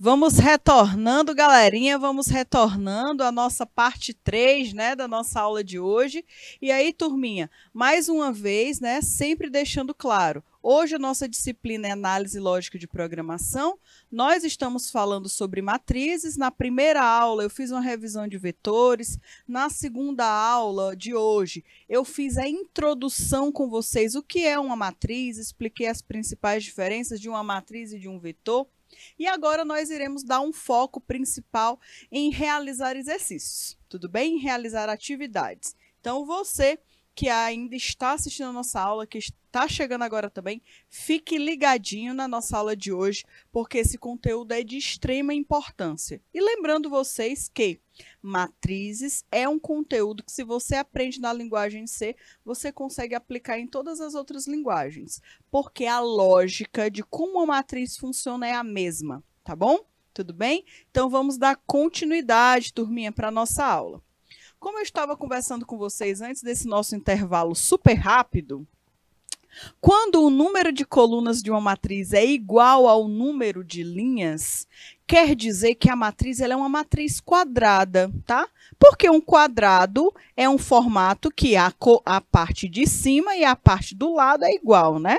Vamos retornando, galerinha, vamos retornando a nossa parte 3, né, da nossa aula de hoje. E aí, turminha, mais uma vez, né, sempre deixando claro, hoje a nossa disciplina é Análise Lógica de Programação. Nós estamos falando sobre matrizes. Na primeira aula eu fiz uma revisão de vetores. Na segunda aula de hoje eu fiz a introdução com vocês, o que é uma matriz, expliquei as principais diferenças de uma matriz e de um vetor. E agora nós iremos dar um foco principal em realizar exercícios, tudo bem? Em realizar atividades. Então, você que ainda está assistindo a nossa aula, que está chegando agora também, fique ligadinho na nossa aula de hoje, porque esse conteúdo é de extrema importância. E lembrando vocês que matrizes é um conteúdo que, se você aprende na linguagem C, você consegue aplicar em todas as outras linguagens, porque a lógica de como a matriz funciona é a mesma, tá bom? Tudo bem? Então, vamos dar continuidade, turminha, para a nossa aula. Como eu estava conversando com vocês antes desse nosso intervalo super rápido, quando o número de colunas de uma matriz é igual ao número de linhas, quer dizer que a matriz ela é uma matriz quadrada, tá? Porque um quadrado é um formato que a parte de cima e a parte do lado é igual, né?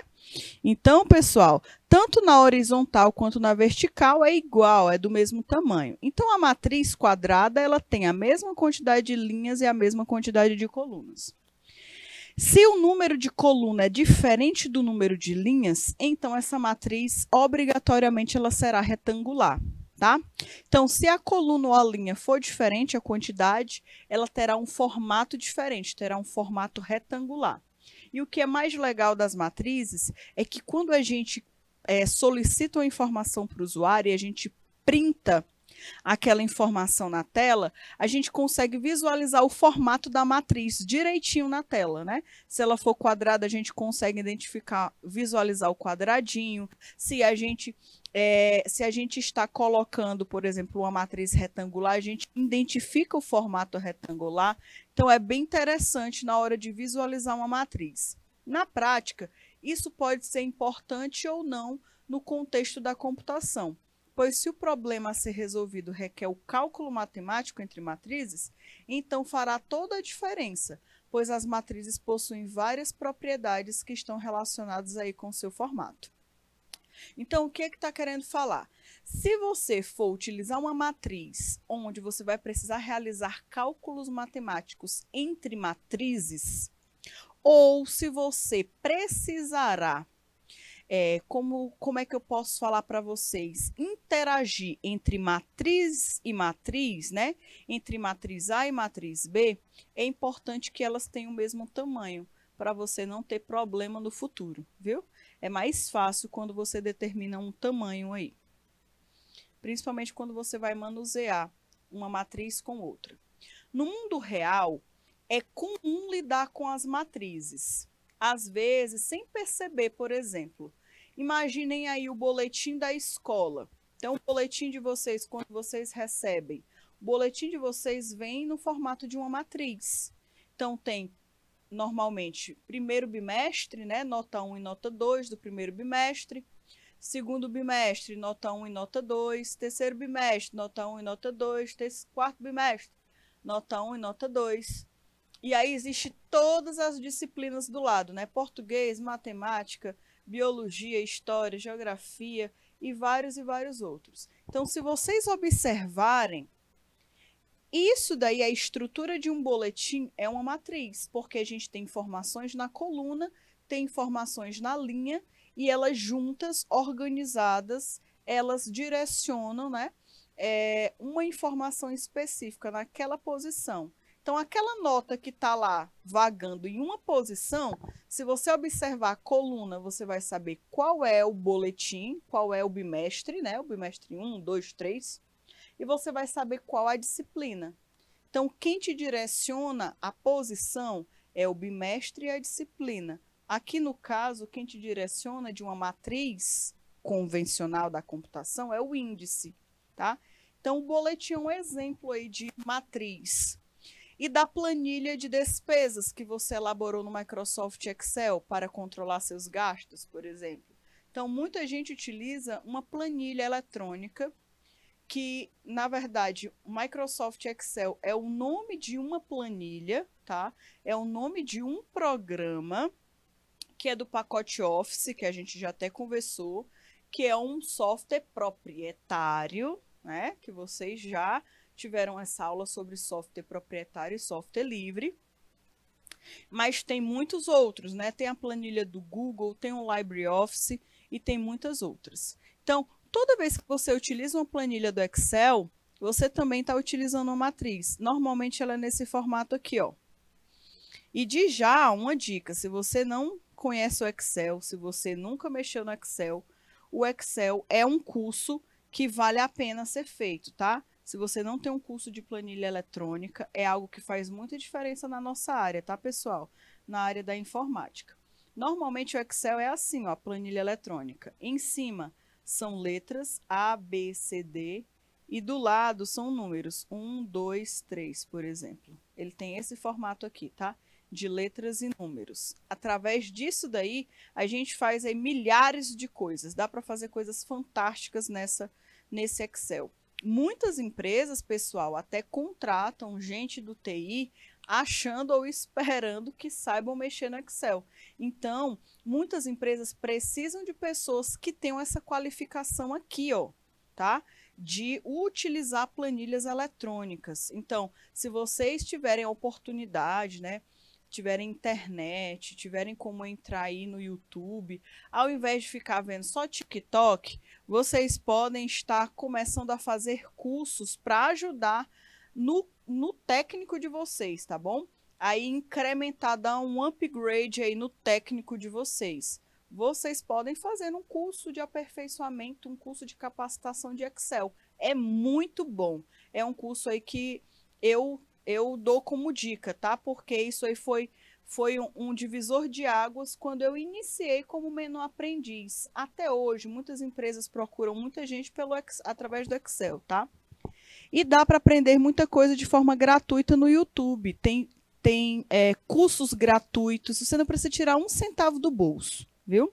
Então, pessoal, tanto na horizontal quanto na vertical é igual, é do mesmo tamanho. Então, a matriz quadrada ela tem a mesma quantidade de linhas e a mesma quantidade de colunas. Se o número de coluna é diferente do número de linhas, então essa matriz, obrigatoriamente, ela será retangular, tá? Então, se a coluna ou a linha for diferente, a quantidade, ela terá um formato diferente, terá um formato retangular. E o que é mais legal das matrizes é que quando a gente solicita uma informação para o usuário e a gente printa aquela informação na tela, a gente consegue visualizar o formato da matriz direitinho na tela, né? Se ela for quadrada, a gente consegue identificar, visualizar o quadradinho. Se a gente está colocando, por exemplo, uma matriz retangular, a gente identifica o formato retangular. Então, é bem interessante na hora de visualizar uma matriz. Na prática, isso pode ser importante ou não no contexto da computação, pois se o problema a ser resolvido requer o cálculo matemático entre matrizes, então fará toda a diferença, pois as matrizes possuem várias propriedades que estão relacionadas aí com seu formato. Então, o que está querendo falar? Se você for utilizar uma matriz onde você vai precisar realizar cálculos matemáticos entre matrizes, ou se você precisará, como é que eu posso falar para vocês? Interagir entre matriz e matriz, né? Entre matriz A e matriz B, é importante que elas tenham o mesmo tamanho, para você não ter problema no futuro, viu? É mais fácil quando você determina um tamanho aí. Principalmente quando você vai manusear uma matriz com outra. No mundo real, é comum lidar com as matrizes. Às vezes, sem perceber, por exemplo, imaginem aí o boletim da escola. Então, o boletim de vocês, quando vocês recebem, o boletim de vocês vem no formato de uma matriz. Então, tem normalmente primeiro bimestre, né, nota 1 e nota 2 do primeiro bimestre. Segundo bimestre, nota 1 e nota 2. Terceiro bimestre, nota 1 e nota 2. Quarto bimestre, nota 1 e nota 2. E aí existe todas as disciplinas do lado, né? Português, matemática, biologia, história, geografia e vários outros. Então, se vocês observarem, isso daí, a estrutura de um boletim é uma matriz, porque a gente tem informações na coluna, tem informações na linha, e elas juntas, organizadas, elas direcionam, né, uma informação específica naquela posição. Então, aquela nota que está lá vagando em uma posição, se você observar a coluna, você vai saber qual é o boletim, qual é o bimestre, né? O bimestre 1, 2, 3, e você vai saber qual a disciplina. Então, quem te direciona a posição é o bimestre e a disciplina. Aqui, no caso, quem te direciona de uma matriz convencional da computação é o índice, tá? Então, o boletim é um exemplo aí de matriz. E da planilha de despesas que você elaborou no Microsoft Excel para controlar seus gastos, por exemplo. Então, muita gente utiliza uma planilha eletrônica que, na verdade, o Microsoft Excel é o nome de uma planilha, tá? É o nome de um programa que é do pacote Office, que a gente já até conversou, que é um software proprietário, né? Que vocês já tiveram essa aula sobre software proprietário e software livre. Mas tem muitos outros, né? Tem a planilha do Google, tem o LibreOffice e tem muitas outras. Então, toda vez que você utiliza uma planilha do Excel, você também está utilizando uma matriz. Normalmente ela é nesse formato aqui, ó. E de já, uma dica, se você não conhece o Excel, se você nunca mexeu no Excel, o Excel é um curso que vale a pena ser feito, tá? Se você não tem um curso de planilha eletrônica, é algo que faz muita diferença na nossa área, tá, pessoal? Na área da informática. Normalmente o Excel é assim, ó, a planilha eletrônica. Em cima são letras A, B, C, D e do lado são números 1, 2, 3, por exemplo. Ele tem esse formato aqui, tá? De letras e números. Através disso daí, a gente faz aí milhares de coisas. Dá para fazer coisas fantásticas nesse Excel. Muitas empresas, pessoal, até contratam gente do TI achando ou esperando que saibam mexer no Excel. Então, muitas empresas precisam de pessoas que tenham essa qualificação aqui, ó, tá? De utilizar planilhas eletrônicas. Então, se vocês tiverem a oportunidade, né, tiverem internet, tiverem como entrar aí no YouTube, ao invés de ficar vendo só TikTok, vocês podem estar começando a fazer cursos para ajudar no técnico de vocês, tá bom? Aí incrementar, dar um upgrade aí no técnico de vocês. Vocês podem fazer um curso de aperfeiçoamento, um curso de capacitação de Excel. É muito bom. É um curso aí que eu dou como dica, tá? Porque isso aí foi um divisor de águas quando eu iniciei como menor aprendiz. Até hoje, muitas empresas procuram muita gente através do Excel, tá? E dá para aprender muita coisa de forma gratuita no YouTube. Tem cursos gratuitos, você não precisa tirar um centavo do bolso, viu?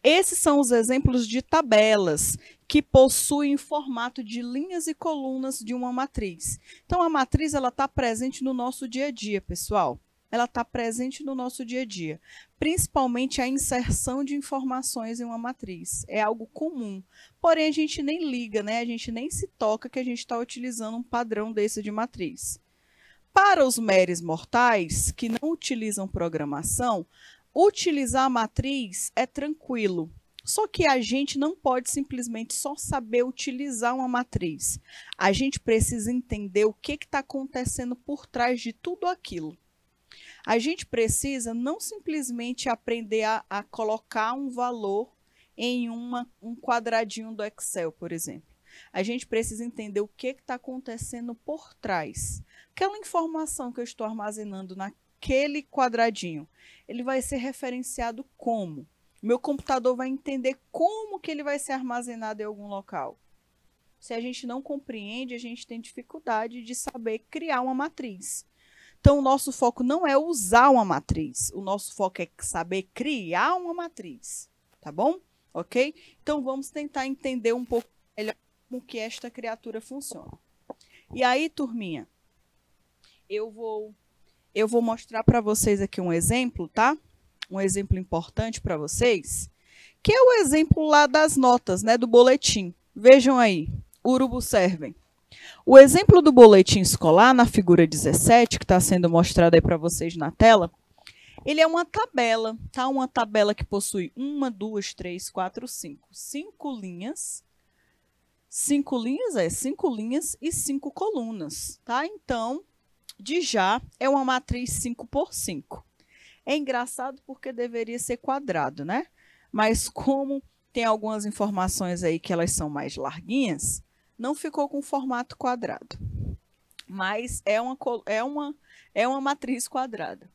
Esses são os exemplos de tabelas que possuem formato de linhas e colunas de uma matriz. Então, a matriz está presente no nosso dia a dia, pessoal. Ela está presente no nosso dia a dia. Principalmente a inserção de informações em uma matriz. É algo comum. Porém, a gente nem liga, né? A gente nem se toca que a gente está utilizando um padrão desse de matriz. Para os meros mortais, que não utilizam programação, utilizar a matriz é tranquilo. Só que a gente não pode simplesmente só saber utilizar uma matriz. A gente precisa entender o que está acontecendo por trás de tudo aquilo. A gente precisa não simplesmente aprender a colocar um valor em um quadradinho do Excel, por exemplo. A gente precisa entender o que está acontecendo por trás. Aquela informação que eu estou armazenando naquele quadradinho, ele vai ser referenciado como? Meu computador vai entender como que ele vai ser armazenado em algum local. Se a gente não compreende, a gente tem dificuldade de saber criar uma matriz. Então, o nosso foco não é usar uma matriz. O nosso foco é saber criar uma matriz. Tá bom? Ok? Então, vamos tentar entender um pouco melhor como que esta criatura funciona. E aí, turminha, eu vou mostrar para vocês aqui um exemplo, tá? Um exemplo importante para vocês, que é o exemplo lá das notas, né, do boletim. Vejam aí, urubu servem. O exemplo do boletim escolar, na figura 17, que está sendo mostrado aí para vocês na tela, ele é uma tabela, tá? Uma tabela que possui 1, 2, 3, 4, 5. 5 linhas. 5 linhas e 5 colunas, tá? Então, de já, é uma matriz 5 por 5. É engraçado porque deveria ser quadrado, né? Mas como tem algumas informações aí que elas são mais larguinhas, não ficou com formato quadrado. Mas é uma matriz quadrada.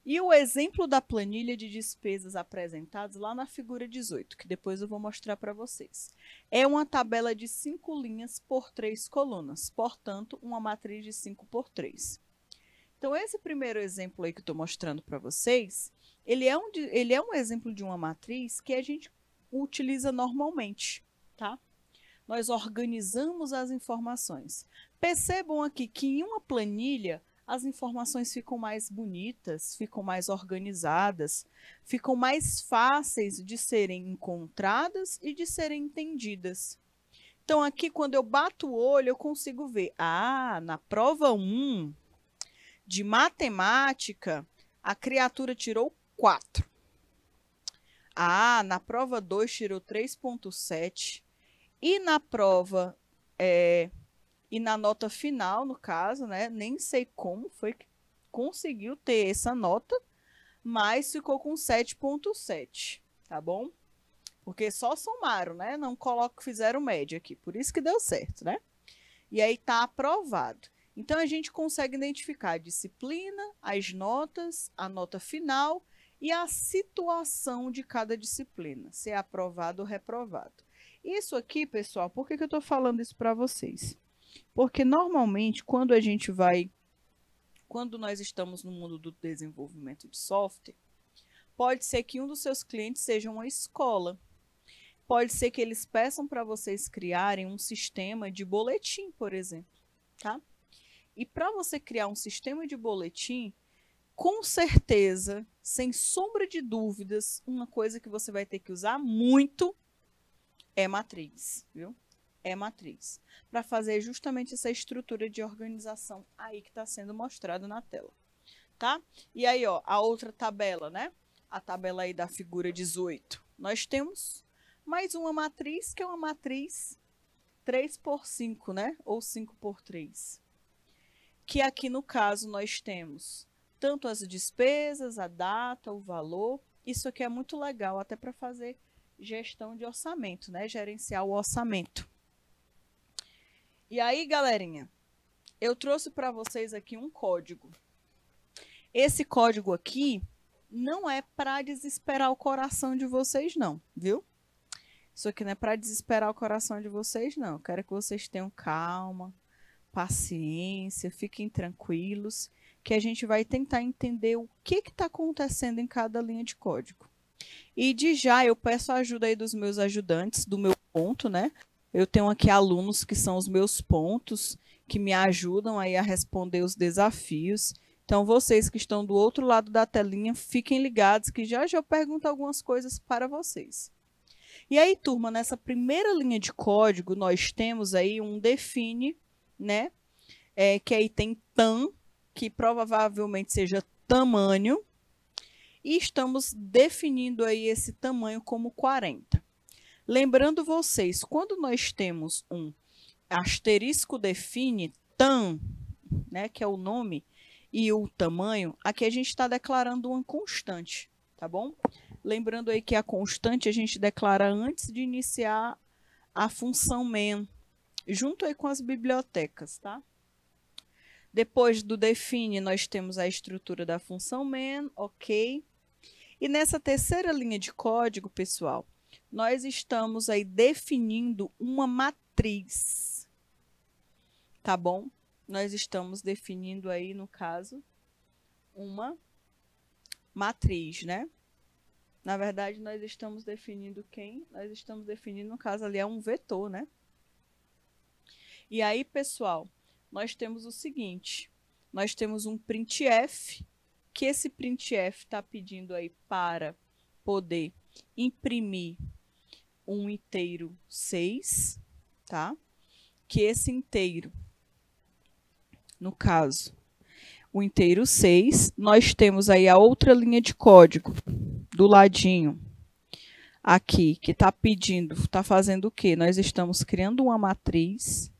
E o exemplo da planilha de despesas apresentados lá na figura 18, que depois eu vou mostrar para vocês. É uma tabela de 5 linhas por 3 colunas, portanto, uma matriz de 5 por 3. Então, esse primeiro exemplo aí que eu estou mostrando para vocês, ele é um exemplo de uma matriz que a gente utiliza normalmente, tá? nós organizamos as informações. Percebam aqui que em uma planilha as informações ficam mais bonitas, ficam mais organizadas, ficam mais fáceis de serem encontradas e de serem entendidas. Então, aqui, quando eu bato o olho, eu consigo ver. Ah, na prova 1 de matemática, a criatura tirou 4. Ah, na prova 2 tirou 3,7. E na prova, e na nota final, no caso, né? Nem sei como foi que conseguiu ter essa nota, mas ficou com 7,7, tá bom? Porque só somaram, né? Não fizeram média aqui, por isso que deu certo, né? E aí tá aprovado. Então, a gente consegue identificar a disciplina, as notas, a nota final e a situação de cada disciplina, se é aprovado ou reprovado. Isso aqui, pessoal, por que eu estou falando isso para vocês? Porque, normalmente, quando nós estamos no mundo do desenvolvimento de software, pode ser que um dos seus clientes seja uma escola. Pode ser que eles peçam para vocês criarem um sistema de boletim, por exemplo, tá? E para você criar um sistema de boletim, com certeza, sem sombra de dúvidas, uma coisa que você vai ter que usar muito é matriz, viu? É matriz. Para fazer justamente essa estrutura de organização aí que está sendo mostrado na tela, tá? E aí, ó, a outra tabela, né? A tabela aí da figura 18. Nós temos mais uma matriz, que é uma matriz 3x5, né? Ou 5x3. Que aqui, no caso, nós temos tanto as despesas, a data, o valor. Isso aqui é muito legal, até para fazer gestão de orçamento, né? Gerenciar o orçamento. E aí, galerinha, eu trouxe para vocês aqui um código. Esse código aqui não é para desesperar o coração de vocês, não, viu? Isso aqui não é para desesperar o coração de vocês, não. Eu quero que vocês tenham calma, paciência, fiquem tranquilos, que a gente vai tentar entender o que está acontecendo em cada linha de código. E de já eu peço a ajuda aí dos meus ajudantes, do meu ponto, né? Eu tenho aqui alunos que são os meus pontos, que me ajudam aí a responder os desafios. Então, vocês que estão do outro lado da telinha, fiquem ligados que já eu pergunto algumas coisas para vocês. E aí, turma, nessa primeira linha de código, nós temos aí um define, né? Que aí tem tam, que provavelmente seja tamanho, e estamos definindo aí esse tamanho como 40. Lembrando vocês, quando nós temos um asterisco define tam, né, que é o nome, e o tamanho, aqui a gente está declarando uma constante, tá bom? Lembrando aí que a constante a gente declara antes de iniciar a função main, junto aí com as bibliotecas, tá? Depois do define, nós temos a estrutura da função main, ok? E nessa terceira linha de código, pessoal, nós estamos aí definindo uma matriz, tá bom? Nós estamos definindo aí, no caso, uma matriz, né? Na verdade, nós estamos definindo quem? Nós estamos definindo, no caso ali, é um vetor, né? E aí, pessoal, nós temos o seguinte, nós temos um printf, que esse printf está pedindo aí para poder imprimir um inteiro 6, tá? Que esse inteiro, no caso, o inteiro 6, nós temos aí a outra linha de código do ladinho aqui, que está pedindo, está fazendo o quê? Nós estamos criando uma matriz.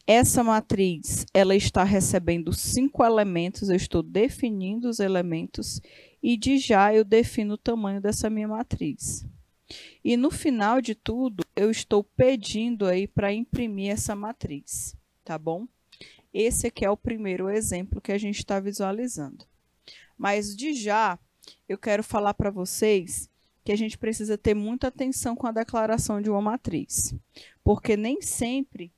Essa matriz, ela está recebendo 5 elementos, eu estou definindo os elementos e de já eu defino o tamanho dessa minha matriz. E no final de tudo, eu estou pedindo aí para imprimir essa matriz, tá bom? Esse aqui é o primeiro exemplo que a gente está visualizando. Mas de já, eu quero falar para vocês que a gente precisa ter muita atenção com a declaração de uma matriz, porque nem sempre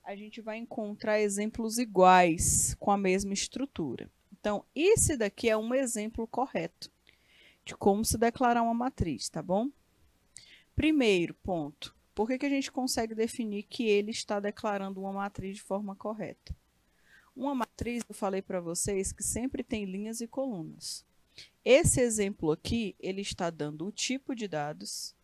a gente vai encontrar exemplos iguais com a mesma estrutura. Então, esse daqui é um exemplo correto de como se declarar uma matriz, tá bom? Primeiro ponto, Por que a gente consegue definir que ele está declarando uma matriz de forma correta? Uma matriz, eu falei para vocês, que sempre tem linhas e colunas. Esse exemplo aqui, ele está dando o tipo de dados,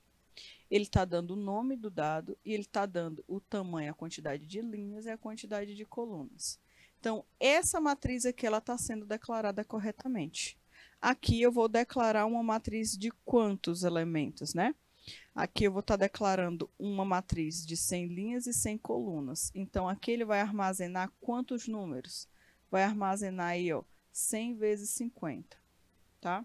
ele está dando o nome do dado e ele está dando o tamanho, a quantidade de linhas e a quantidade de colunas. Então, essa matriz aqui, ela está sendo declarada corretamente. Aqui eu vou declarar uma matriz de quantos elementos, né? Aqui eu vou estar declarando uma matriz de 100 linhas e 100 colunas. Então, aqui ele vai armazenar quantos números? Vai armazenar aí, ó, 100 vezes 50, tá?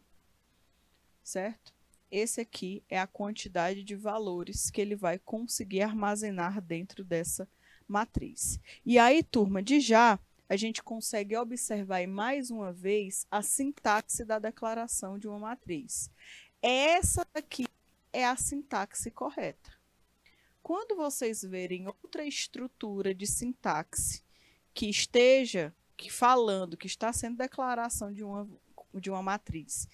Certo? Esse aqui é a quantidade de valores que ele vai conseguir armazenar dentro dessa matriz. E aí, turma, de já, a gente consegue observar mais uma vez a sintaxe da declaração de uma matriz. Essa aqui é a sintaxe correta. Quando vocês verem outra estrutura de sintaxe que esteja falando que está sendo declaração de uma matriz,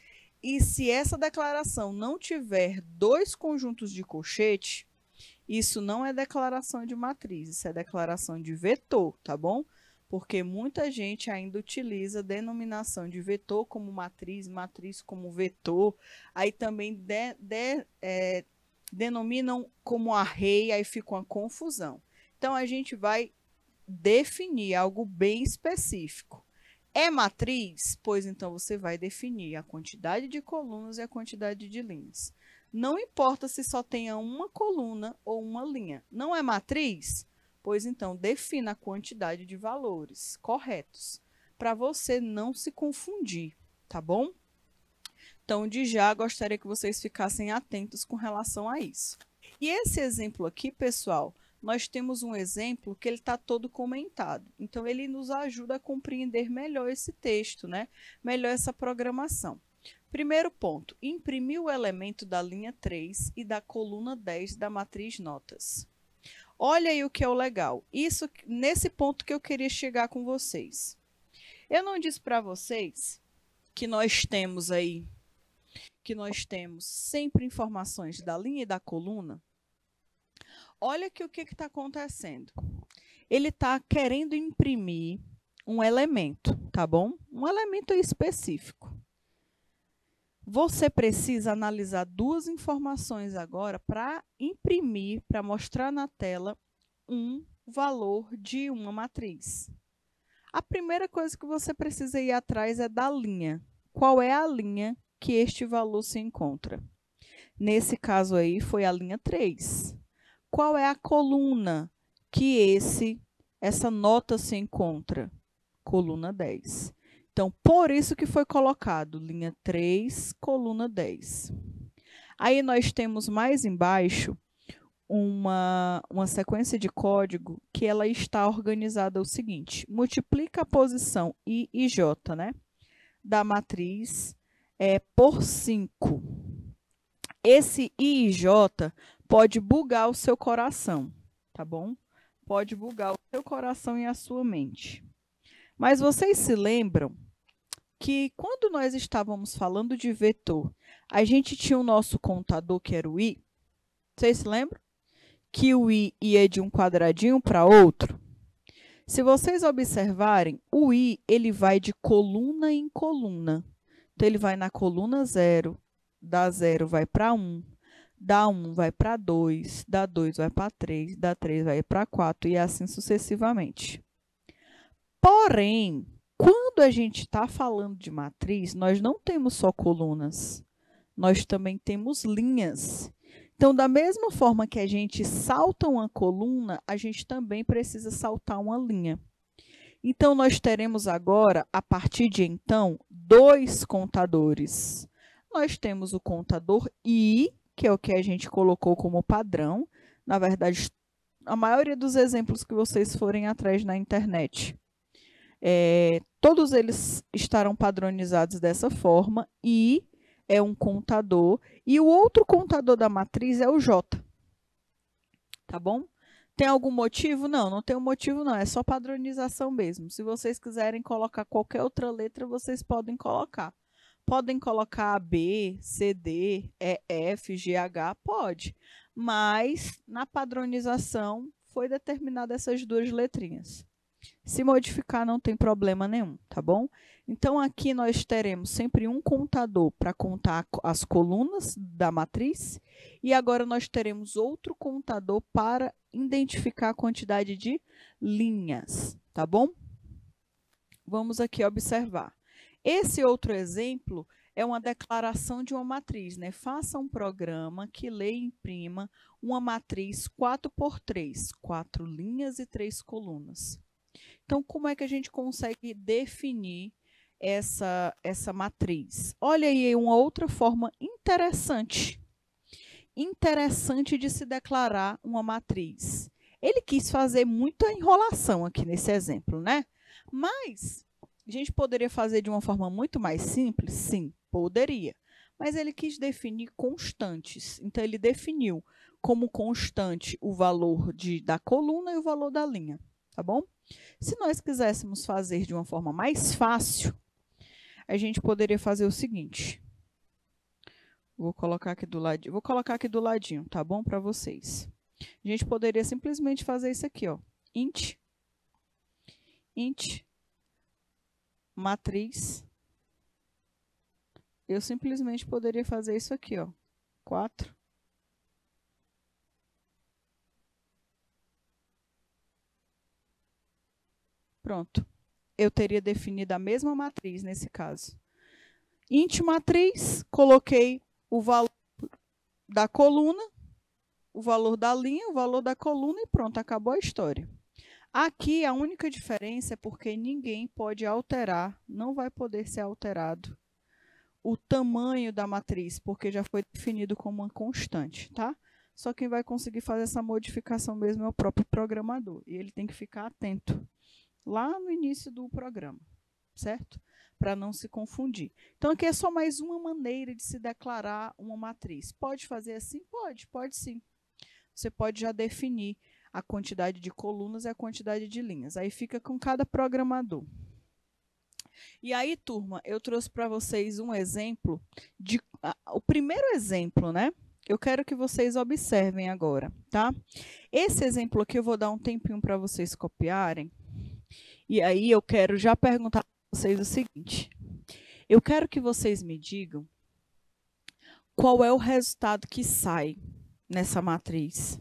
e se essa declaração não tiver dois conjuntos de colchete, isso não é declaração de matriz, isso é declaração de vetor, tá bom? Porque muita gente ainda utiliza a denominação de vetor como matriz, matriz como vetor, aí também denominam como array, aí fica uma confusão. Então, a gente vai definir algo bem específico. É matriz? Pois então você vai definir a quantidade de colunas e a quantidade de linhas. Não importa se só tenha uma coluna ou uma linha. Não é matriz? Pois então, defina a quantidade de valores corretos, para você não se confundir, tá bom? Então, de já, gostaria que vocês ficassem atentos com relação a isso. E esse exemplo aqui, pessoal, nós temos um exemplo que ele está todo comentado. Então, ele nos ajuda a compreender melhor esse texto, né? Melhor essa programação. Primeiro ponto, imprimir o elemento da linha 3 e da coluna 10 da matriz notas. Olha aí o que é o legal. Isso, nesse ponto que eu queria chegar com vocês. Eu não disse para vocês que nós temos sempre informações da linha e da coluna? Olha aqui o que está acontecendo. Ele está querendo imprimir um elemento, tá bom? Um elemento específico. Você precisa analisar duas informações agora para imprimir, para mostrar na tela um valor de uma matriz. A primeira coisa que você precisa ir atrás é da linha. Qual é a linha que este valor se encontra? Nesse caso aí foi a linha 3. Qual é a coluna que essa nota se encontra? Coluna 10. Então, por isso que foi colocado linha 3, coluna 10. Aí nós temos mais embaixo uma sequência de código que ela está organizada o seguinte: multiplica a posição I e J, né, da matriz por 5. Esse I e J pode bugar o seu coração, tá bom? Pode bugar o seu coração e a sua mente. Mas vocês se lembram que quando nós estávamos falando de vetor, a gente tinha o nosso contador, que era o i. Vocês se lembram? Que o i ia de um quadradinho para outro. Se vocês observarem, o i ele vai de coluna em coluna. Então, ele vai na coluna 0, da 0 vai para 1, da 1 vai para 2, da 2 vai para 3, da 3 vai para 4 e assim sucessivamente. Porém, quando a gente está falando de matriz, nós não temos só colunas, nós também temos linhas. Então, da mesma forma que a gente salta uma coluna, a gente também precisa saltar uma linha. Então, nós teremos agora, a partir de então, dois contadores. Nós temos o contador I, que é o que a gente colocou como padrão. Na verdade, a maioria dos exemplos que vocês forem atrás na internet, todos eles estarão padronizados dessa forma. I é um contador e o outro contador da matriz é o J. Tá bom? Tem algum motivo? Não, não tem um motivo não, é só padronização mesmo. Se vocês quiserem colocar qualquer outra letra, vocês podem colocar. Podem colocar B, C, D, E, F, G, H? Pode, mas na padronização foi determinada essas duas letrinhas. Se modificar não tem problema nenhum, tá bom? Então aqui nós teremos sempre um contador para contar as colunas da matriz e agora nós teremos outro contador para identificar a quantidade de linhas, tá bom? Vamos aqui observar. Esse outro exemplo é uma declaração de uma matriz, né? Faça um programa que lê e imprima uma matriz 4x3, 4 linhas e 3 colunas. Então, como é que a gente consegue definir essa matriz? Olha aí uma outra forma interessante de se declarar uma matriz. Ele quis fazer muita enrolação aqui nesse exemplo, né? Mas a gente poderia fazer de uma forma muito mais simples? Sim, poderia. Mas ele quis definir constantes. Então, ele definiu como constante o valor da coluna e o valor da linha, tá bom? Se nós quiséssemos fazer de uma forma mais fácil, a gente poderia fazer o seguinte. Vou colocar aqui do ladinho, tá bom? Para vocês. A gente poderia simplesmente fazer isso aqui, ó. Int matriz. Eu simplesmente poderia fazer isso aqui, ó. 4. Pronto. Eu teria definido a mesma matriz nesse caso. Int matriz, coloquei o valor da coluna, o valor da linha, o valor da coluna e pronto, acabou a história. Aqui a única diferença é porque ninguém pode alterar, não vai poder ser alterado o tamanho da matriz, porque já foi definido como uma constante, tá? Só quem vai conseguir fazer essa modificação mesmo é o próprio programador, e ele tem que ficar atento lá no início do programa, certo? Para não se confundir. Então, aqui é só mais uma maneira de se declarar uma matriz. Pode fazer assim? Pode sim. Você pode já definir a quantidade de colunas e a quantidade de linhas. Aí fica com cada programador. E aí, turma, eu trouxe para vocês um exemplo, o primeiro exemplo, né? Eu quero que vocês observem agora, tá? Esse exemplo aqui eu vou dar um tempinho para vocês copiarem. E aí eu quero já perguntar para vocês o seguinte. Eu quero que vocês me digam qual é o resultado que sai nessa matriz.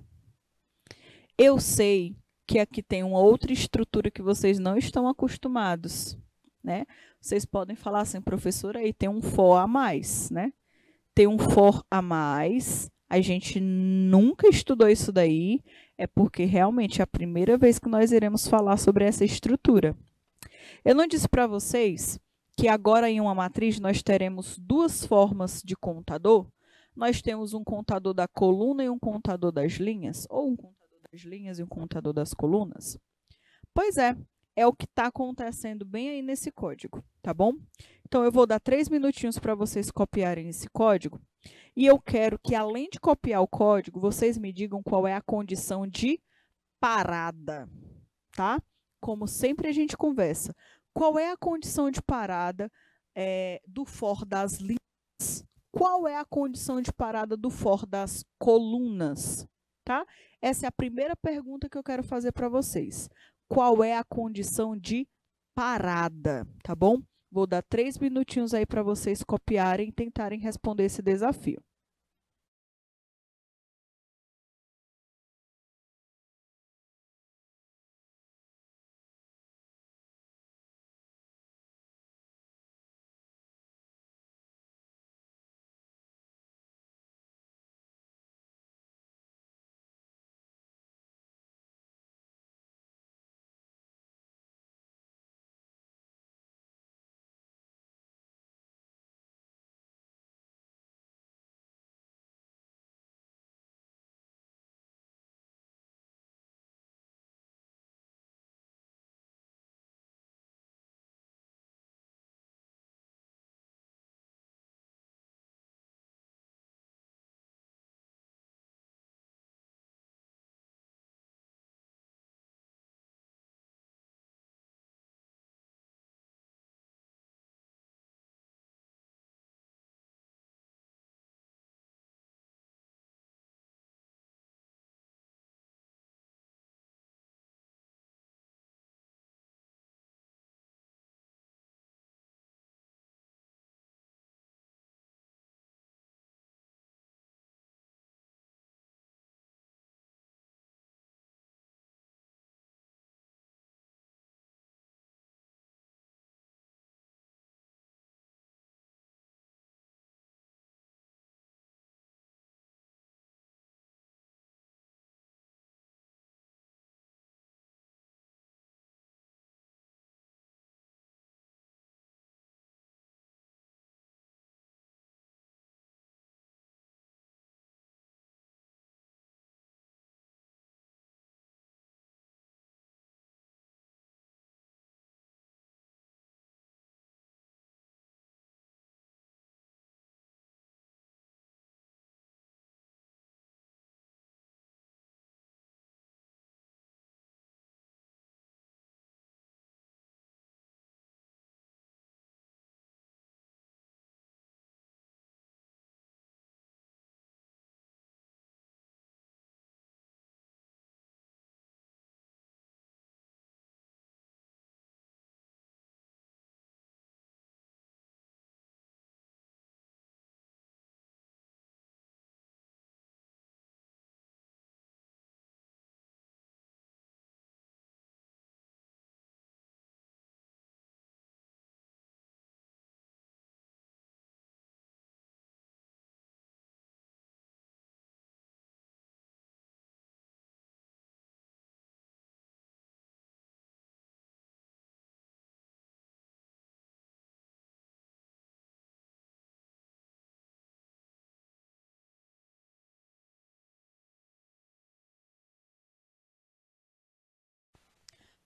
Eu sei que aqui tem uma outra estrutura que vocês não estão acostumados, né? Vocês podem falar assim, professora, aí tem um for a mais, né? Tem um for a mais, a gente nunca estudou isso daí, é porque realmente é a primeira vez que nós iremos falar sobre essa estrutura. Eu não disse para vocês que agora em uma matriz nós teremos duas formas de contador? Nós temos um contador da coluna e um contador das linhas, ou um contador das linhas e um contador das colunas? Pois é o que está acontecendo bem aí nesse código, tá bom? Então, eu vou dar 3 minutinhos para vocês copiarem esse código, e eu quero que, além de copiar o código, vocês me digam qual é a condição de parada, tá? Como sempre a gente conversa. Qual é a condição de parada do for das linhas? Qual é a condição de parada do for das colunas? Tá? Essa é a primeira pergunta que eu quero fazer para vocês. Qual é a condição de parada? Tá bom? Vou dar 3 minutinhos aí para vocês copiarem e tentarem responder esse desafio.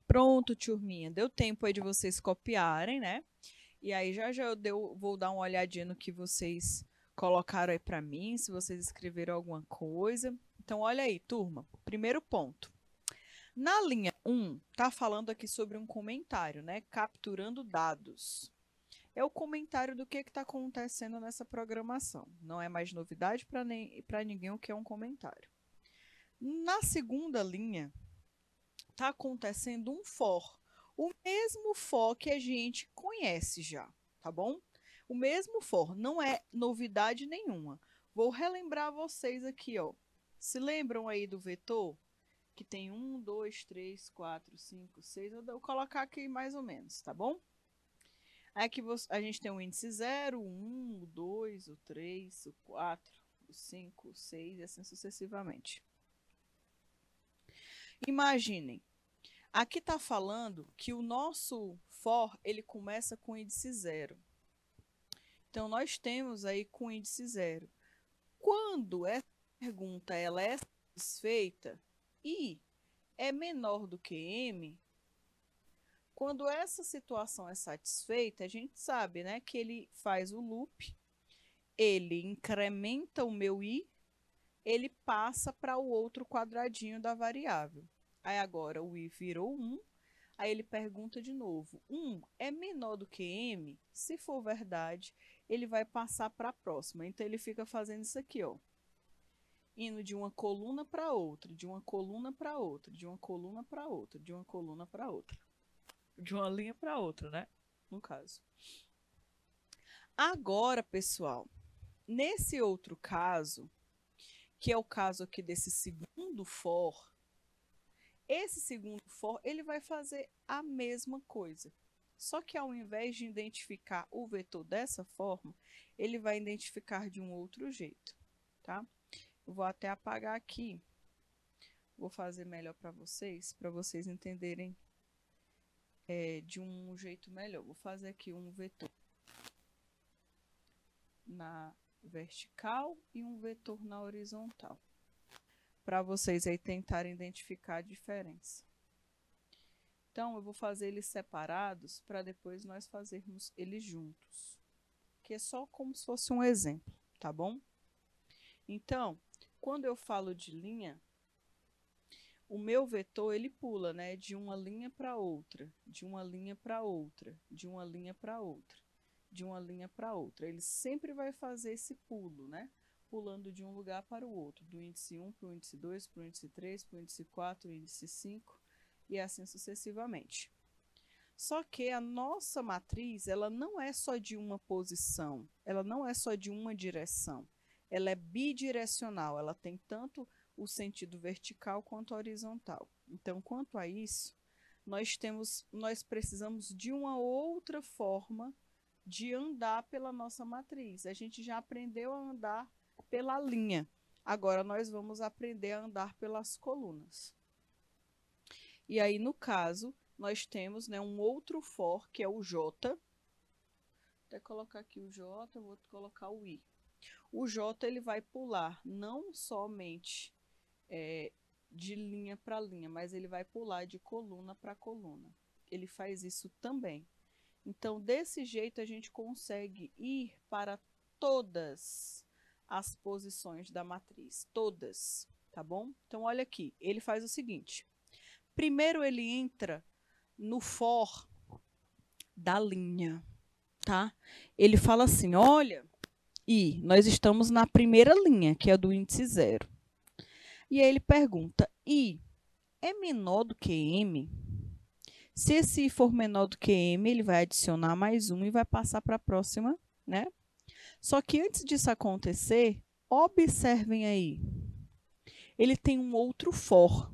Pronto, turminha. Deu tempo aí de vocês copiarem, né? E aí já vou dar uma olhadinha no que vocês colocaram aí para mim, se vocês escreveram alguma coisa. Então, olha aí, turma. Primeiro ponto. Na linha 1, tá falando aqui sobre um comentário, né? Capturando dados. É o comentário do que está acontecendo nessa programação. Não é mais novidade para ninguém o que é um comentário. Na segunda linha, está acontecendo um for. O mesmo for que a gente conhece já, tá bom? O mesmo for, não é novidade nenhuma. Vou relembrar vocês aqui, ó. Se lembram aí do vetor? Que tem 1, 2, 3, 4, 5, 6. Eu vou colocar aqui mais ou menos, tá bom? Aqui a gente tem o índice 0, o 1, o 2, o 3, o 4, o 5, o 6 e assim sucessivamente. Imaginem, aqui está falando que o nosso for, ele começa com índice 0. Então, nós temos aí com índice 0. Quando essa pergunta ela é satisfeita e é menor do que m, quando essa situação é satisfeita, a gente sabe, né, que ele faz o loop, ele incrementa o meu i, ele passa para o outro quadradinho da variável. Aí agora o i virou 1, aí ele pergunta de novo, 1 é menor do que m? Se for verdade, ele vai passar para a próxima. Então, ele fica fazendo isso aqui, ó, indo de uma coluna para outra, de uma coluna para outra, de uma coluna para outra, de uma coluna para outra. De uma linha para outra, né? No caso. Agora, pessoal, nesse outro caso, que é o caso aqui desse segundo for, esse segundo for, ele vai fazer a mesma coisa. Só que ao invés de identificar o vetor dessa forma, ele vai identificar de um outro jeito, tá? Eu vou até apagar aqui. Vou fazer melhor para vocês entenderem de um jeito melhor. Vou fazer aqui um vetor na vertical e um vetor na horizontal, para vocês aí tentarem identificar a diferença. Então, eu vou fazer eles separados para depois nós fazermos eles juntos, que é só como se fosse um exemplo, tá bom? Então, quando eu falo de linha, o meu vetor, ele pula, né, de uma linha para outra, de uma linha para outra, de uma linha para outra, de uma linha para outra. Ele sempre vai fazer esse pulo, né, pulando de um lugar para o outro, do índice 1 para o índice 2, para o índice 3, para o índice 4, índice 5, e assim sucessivamente. Só que a nossa matriz, ela não é só de uma posição, ela não é só de uma direção, ela é bidirecional, ela tem tanto o sentido vertical quanto horizontal. Então, quanto a isso, nós precisamos de uma outra forma de andar pela nossa matriz. A gente já aprendeu a andar pela linha. Agora, nós vamos aprender a andar pelas colunas. E aí, no caso, nós temos, né, um outro for, que é o J. Vou até colocar aqui o J, vou colocar o I. O J, ele vai pular não somente de linha para linha, mas ele vai pular de coluna para coluna. Ele faz isso também. Então, desse jeito, a gente consegue ir para todas as posições da matriz. Todas, tá bom? Então, olha aqui. Ele faz o seguinte. Primeiro, ele entra no for da linha, tá? Ele fala assim, olha, e nós estamos na primeira linha, que é do índice 0. E aí ele pergunta, I é menor do que M? Se esse I for menor do que M, ele vai adicionar mais 1 e vai passar para a próxima, né? Só que antes disso acontecer, observem aí. Ele tem um outro for.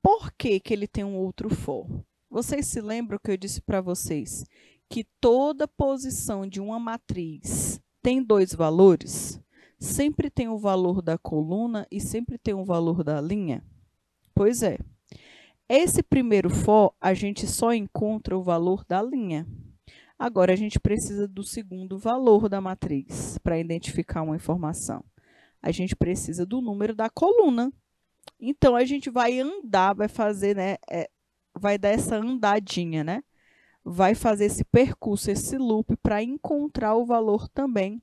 Por que que ele tem um outro for? Vocês se lembram que eu disse para vocês que toda posição de uma matriz tem dois valores? Sempre tem o valor da coluna e sempre tem o valor da linha? Pois é. Esse primeiro for, a gente só encontra o valor da linha. Agora, a gente precisa do segundo valor da matriz para identificar uma informação. A gente precisa do número da coluna. Então, a gente vai andar, vai fazer, né, vai dar essa andadinha, né? Vai fazer esse percurso, esse loop, para encontrar o valor também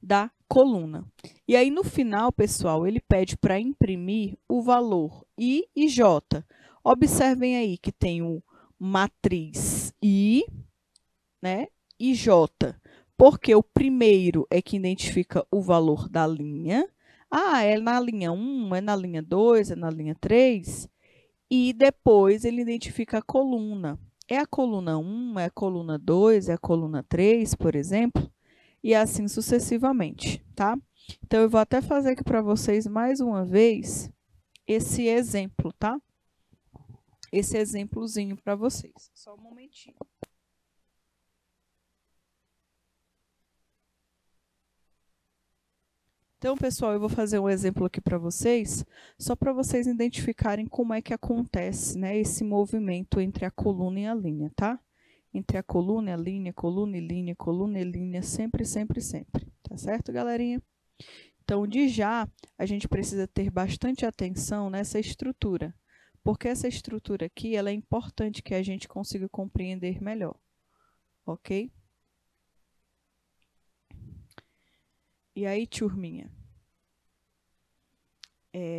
da coluna. E aí, no final, pessoal, ele pede para imprimir o valor I e J. Observem aí que tem o matriz I, né, e J, porque o primeiro é que identifica o valor da linha. Ah, é na linha 1, é na linha 2, é na linha 3. E depois ele identifica a coluna. É a coluna 1, é a coluna 2, é a coluna 3, por exemplo, e assim sucessivamente, tá? Então, eu vou até fazer aqui para vocês mais uma vez esse exemplo, tá? Esse exemplozinho para vocês. Só um momentinho. Então, pessoal, eu vou fazer um exemplo aqui para vocês, só para vocês identificarem como é que acontece, né, esse movimento entre a coluna e a linha, tá? Entre a coluna e a linha, coluna e linha, coluna e linha, sempre, sempre, sempre. Tá certo, galerinha? Então, de já, a gente precisa ter bastante atenção nessa estrutura, porque essa estrutura aqui, ela é importante que a gente consiga compreender melhor, ok? E aí, turminha,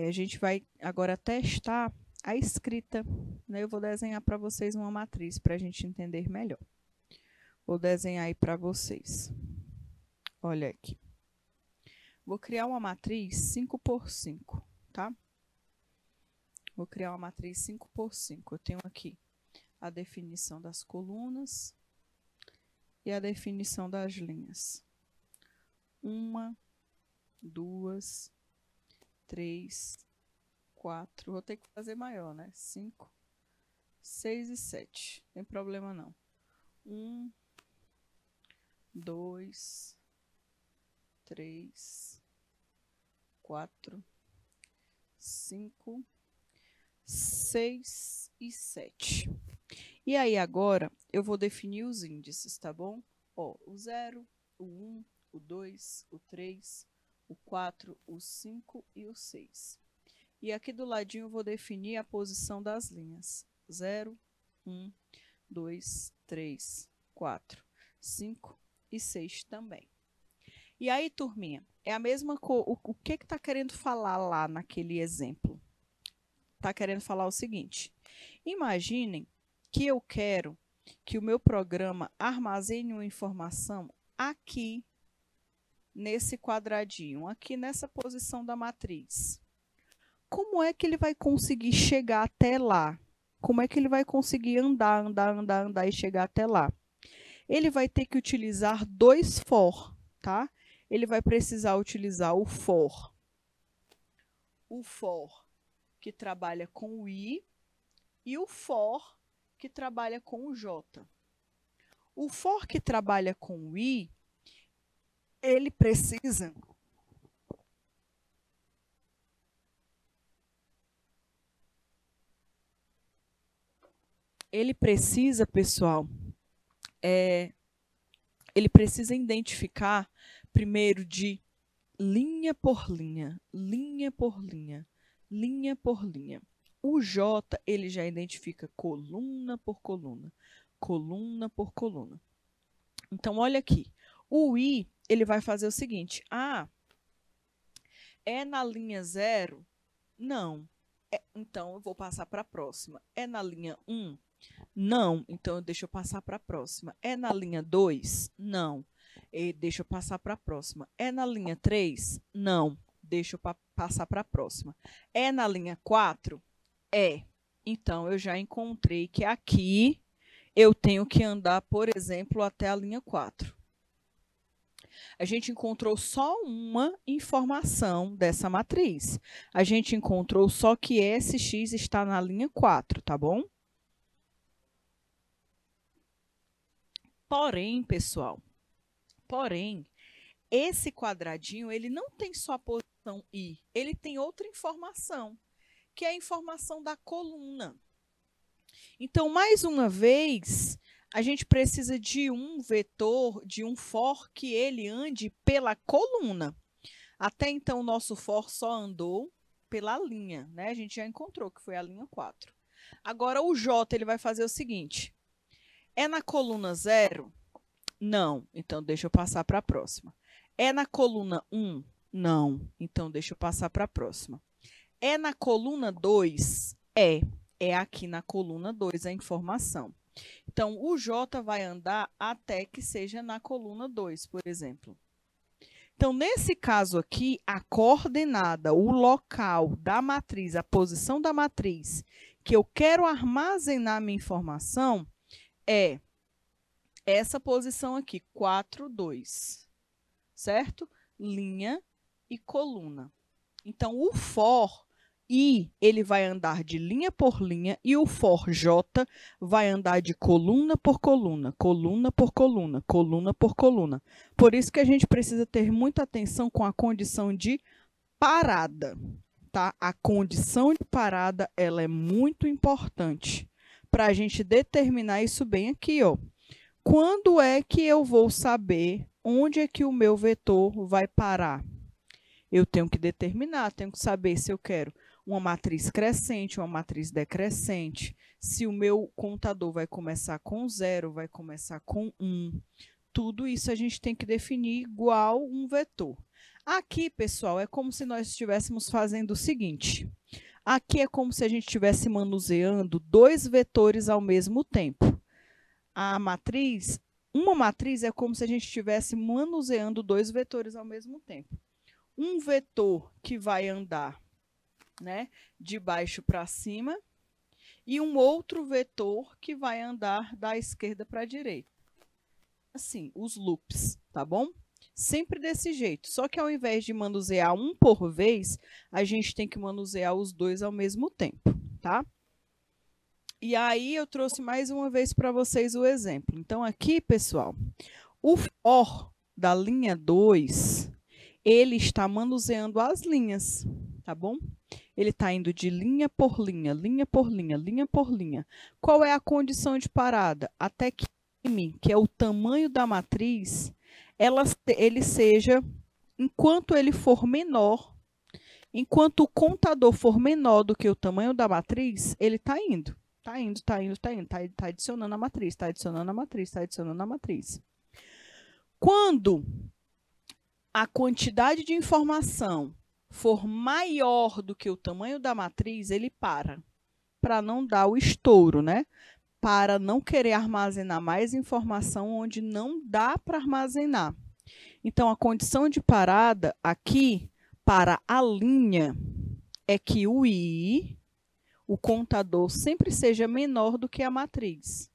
a gente vai agora testar a escrita, né? Eu vou desenhar para vocês uma matriz para a gente entender melhor. Vou desenhar aí para vocês. Olha aqui. Vou criar uma matriz 5 por 5, tá? Vou criar uma matriz 5 por 5. Eu tenho aqui a definição das colunas e a definição das linhas. 1, 2, 3, 4. Vou ter que fazer maior, né? 5, 6 e 7. Não tem problema não. 1, 2, 3, 4, 5, 6 e 7. E aí, agora, eu vou definir os índices, tá bom? Ó, o 0, o 1, o 2, o 3, o 4, o 5 e o 6. E aqui do ladinho eu vou definir a posição das linhas. 0, 1, 2, 3, 4, 5 e 6 também. E aí, turminha, é a mesma coisa. O que está querendo falar lá naquele exemplo? Está querendo falar o seguinte: imaginem que eu quero que o meu programa armazene uma informação aqui nesse quadradinho, aqui nessa posição da matriz. Como é que ele vai conseguir chegar até lá? Como é que ele vai conseguir andar e chegar até lá? Ele vai ter que utilizar dois for, tá? Ele vai precisar utilizar o for que trabalha com o i e o for que trabalha com o j. O for que trabalha com o i, ele precisa pessoal, ele precisa identificar primeiro de linha por linha, linha por linha, linha por linha. O J, ele já identifica coluna por coluna, coluna por coluna. Então, olha aqui. O I, ele vai fazer o seguinte. Ah, é na linha 0? Não. Então, eu vou passar para a próxima. É na linha 1? Não. Então, deixa eu passar para a próxima. É na linha 2? Não. Deixa eu passar para a próxima. É na linha 3? Não. Deixa eu passar para a próxima. É na linha 4? É. Então, eu já encontrei que aqui eu tenho que andar, por exemplo, até a linha 4. A gente encontrou só uma informação dessa matriz. A gente encontrou só que SX está na linha 4, tá bom? Porém, pessoal, esse quadradinho, ele não tem só a posição I, ele tem outra informação, que é a informação da coluna. Então, mais uma vez, a gente precisa de um vetor, de um for que ele ande pela coluna. Até então, o nosso for só andou pela linha, né? A gente já encontrou que foi a linha 4. Agora, o J ele vai fazer o seguinte. É na coluna 0? Não. Então, deixa eu passar para a próxima. É na coluna 1? Não. Então, deixa eu passar para a próxima. É na coluna 2? É. É aqui na coluna 2 a informação. Então, o J vai andar até que seja na coluna 2, por exemplo. Então, nesse caso aqui, a coordenada, o local da matriz, a posição da matriz que eu quero armazenar minha informação é essa posição aqui, 4, 2, certo? Linha e coluna. Então, o for I, ele vai andar de linha por linha e o for J vai andar de coluna por coluna, coluna por coluna, coluna por coluna. Por isso que a gente precisa ter muita atenção com a condição de parada, tá? A condição de parada, ela é muito importante para a gente determinar isso bem aqui, ó. Quando é que eu vou saber onde é que o meu vetor vai parar? Eu tenho que determinar, tenho que saber se eu quero uma matriz crescente, uma matriz decrescente, se o meu contador vai começar com 0, vai começar com 1. Tudo isso a gente tem que definir igual um vetor. Aqui, pessoal, é como se nós estivéssemos fazendo o seguinte. Aqui é como se a gente estivesse manuseando dois vetores ao mesmo tempo. A matriz, uma matriz é como se a gente estivesse manuseando dois vetores ao mesmo tempo. Um vetor que vai andar, né, de baixo para cima e um outro vetor que vai andar da esquerda para a direita. Assim, os loops, tá bom? Sempre desse jeito, só que ao invés de manusear um por vez, a gente tem que manusear os dois ao mesmo tempo, tá? E aí eu trouxe mais uma vez para vocês o exemplo. Então aqui, pessoal, o for da linha 2, ele está manuseando as linhas, tá bom? Ele está indo de linha por linha, linha por linha, linha por linha. Qual é a condição de parada? Até que M, que é o tamanho da matriz, ele seja, enquanto ele for menor, enquanto o contador for menor do que o tamanho da matriz, ele está indo. Está indo, está indo, está indo, está adicionando a matriz, está adicionando a matriz, está adicionando a matriz. Quando a quantidade de informação for maior do que o tamanho da matriz, ele para não dar o estouro, né? Para não querer armazenar mais informação onde não dá para armazenar. Então, a condição de parada aqui, para a linha, é que o I, o contador, sempre seja menor do que a matriz.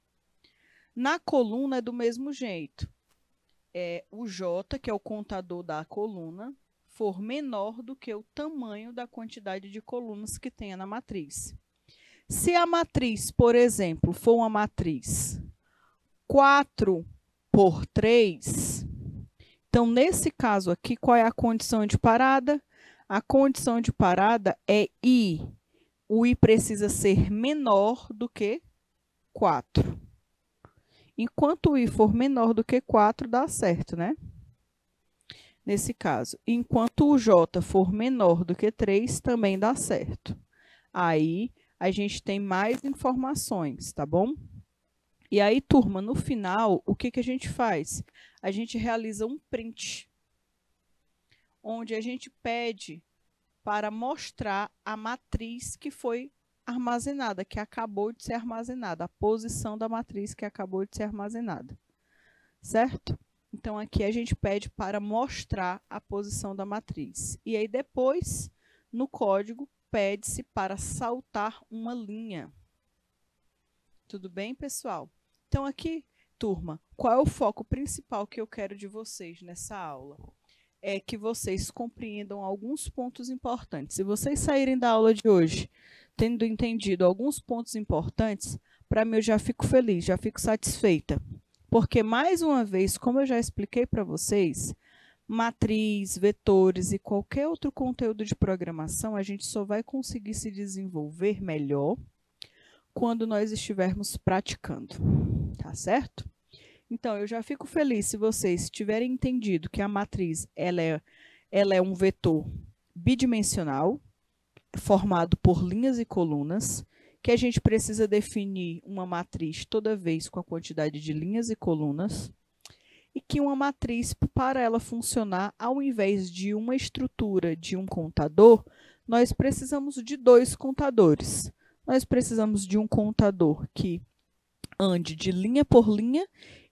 Na coluna é do mesmo jeito. O J, que é o contador da coluna, for menor do que o tamanho da quantidade de colunas que tenha na matriz. Se a matriz, por exemplo, for uma matriz 4 por 3, então, nesse caso aqui, qual é a condição de parada? A condição de parada é I. O I precisa ser menor do que 4. Enquanto o I for menor do que 4, dá certo, né? Nesse caso, enquanto o J for menor do que 3, também dá certo. Aí, a gente tem mais informações, tá bom? E aí, turma, no final, o que a gente faz? A gente realiza um print, onde a gente pede para mostrar a matriz que foi armazenada, que acabou de ser armazenada, a posição da matriz que acabou de ser armazenada, certo? Então, aqui a gente pede para mostrar a posição da matriz. E aí, depois, no código, pede-se para saltar uma linha. Tudo bem, pessoal? Então, aqui, turma, qual é o foco principal que eu quero de vocês nessa aula? É que vocês compreendam alguns pontos importantes. Se vocês saírem da aula de hoje tendo entendido alguns pontos importantes, para mim eu já fico feliz, já fico satisfeita. Porque, mais uma vez, como eu já expliquei para vocês, matriz, vetores e qualquer outro conteúdo de programação, a gente só vai conseguir se desenvolver melhor quando nós estivermos praticando, tá certo? Então, eu já fico feliz se vocês tiverem entendido que a matriz ela é um vetor bidimensional, formado por linhas e colunas, que a gente precisa definir uma matriz toda vez com a quantidade de linhas e colunas, e que uma matriz, para ela funcionar, ao invés de uma estrutura de um contador, nós precisamos de dois contadores. Nós precisamos de um contador que ande de linha por linha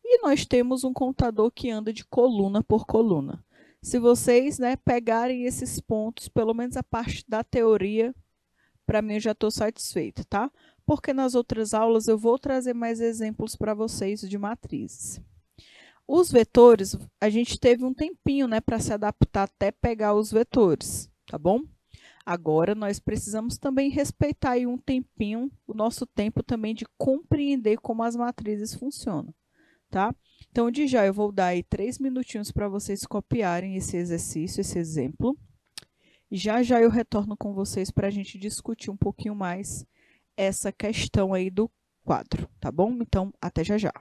e nós temos um contador que anda de coluna por coluna. Se vocês, né, pegarem esses pontos, pelo menos a parte da teoria, para mim eu já estou satisfeita, tá? Porque nas outras aulas eu vou trazer mais exemplos para vocês de matrizes. Os vetores, a gente teve um tempinho, né, para se adaptar até pegar os vetores, tá bom? Agora nós precisamos também respeitar aí um tempinho, o nosso tempo também de compreender como as matrizes funcionam, tá? Então, de já eu vou dar aí 3 minutinhos para vocês copiarem esse exercício, esse exemplo. Já já eu retorno com vocês para a gente discutir um pouquinho mais essa questão aí do quadro, tá bom? Então, até já já.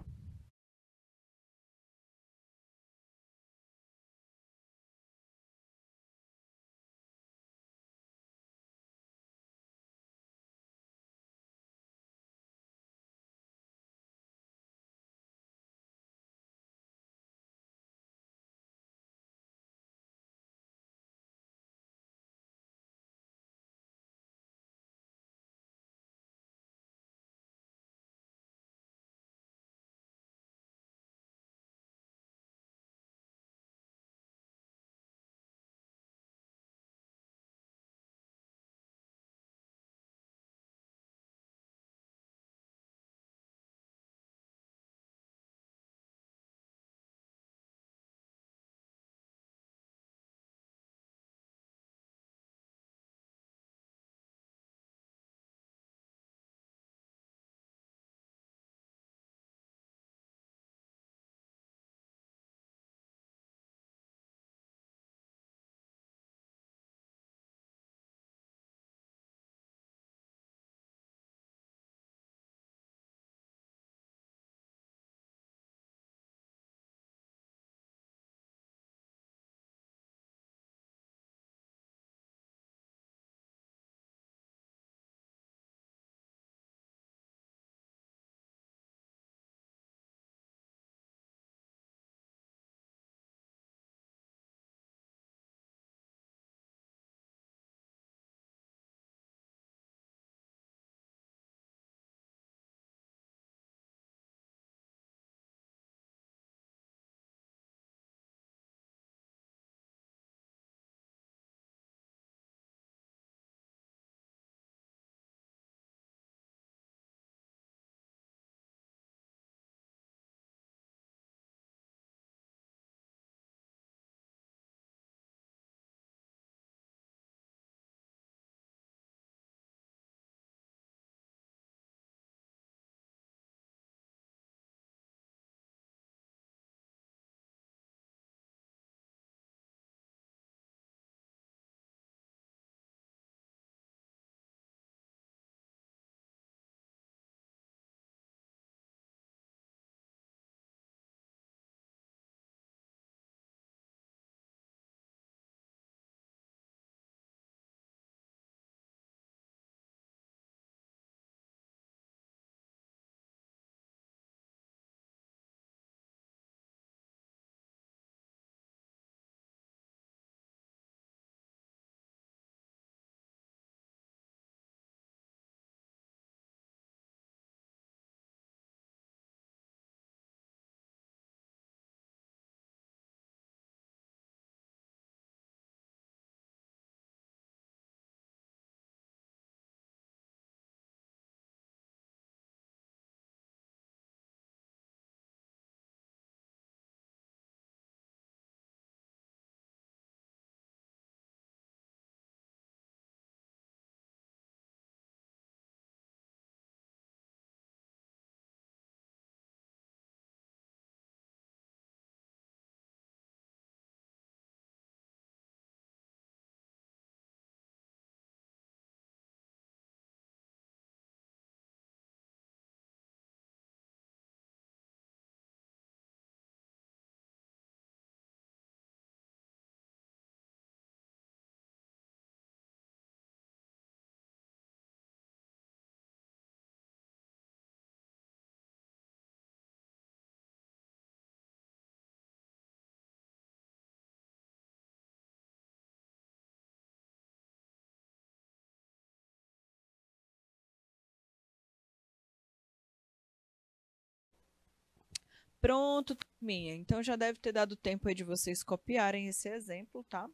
Pronto, turminha. Então já deve ter dado tempo aí de vocês copiarem esse exemplo, tá?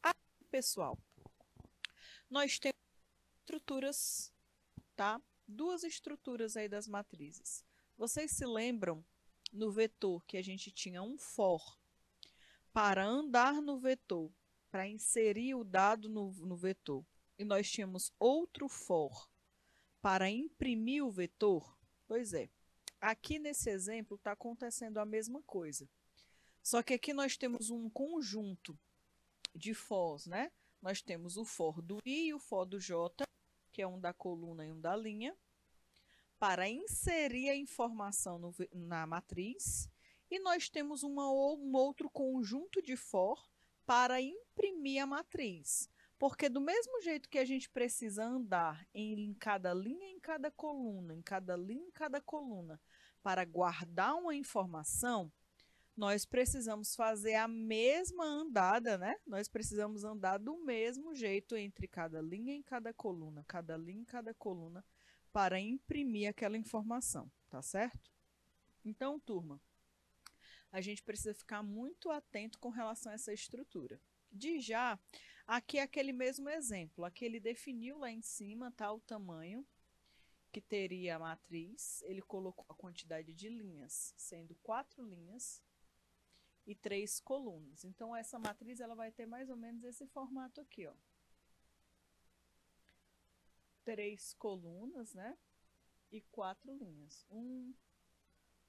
Aqui, pessoal, nós temos estruturas, tá? Duas estruturas aí das matrizes. Vocês se lembram no vetor que a gente tinha um for para andar no vetor, para inserir o dado no vetor, e nós tínhamos outro for para imprimir o vetor? Pois é, aqui nesse exemplo está acontecendo a mesma coisa. Só que aqui nós temos um conjunto de fors, né? Nós temos o for do i e o for do j, que é um da coluna e um da linha, para inserir a informação na matriz, e nós temos um outro conjunto de for para imprimir a matriz. Porque do mesmo jeito que a gente precisa andar em cada linha, em cada coluna, em cada linha, em cada coluna, para guardar uma informação, nós precisamos fazer a mesma andada, né? Nós precisamos andar do mesmo jeito entre cada linha e cada coluna, cada linha e cada coluna, para imprimir aquela informação, tá certo? Então, turma, a gente precisa ficar muito atento com relação a essa estrutura. De já, aqui é aquele mesmo exemplo, aqui ele definiu lá em cima, tá, o tamanho que teria a matriz, ele colocou a quantidade de linhas, sendo 4 linhas e 3 colunas. Então, essa matriz ela vai ter mais ou menos esse formato aqui, ó. 3 colunas, né? E 4 linhas. 1,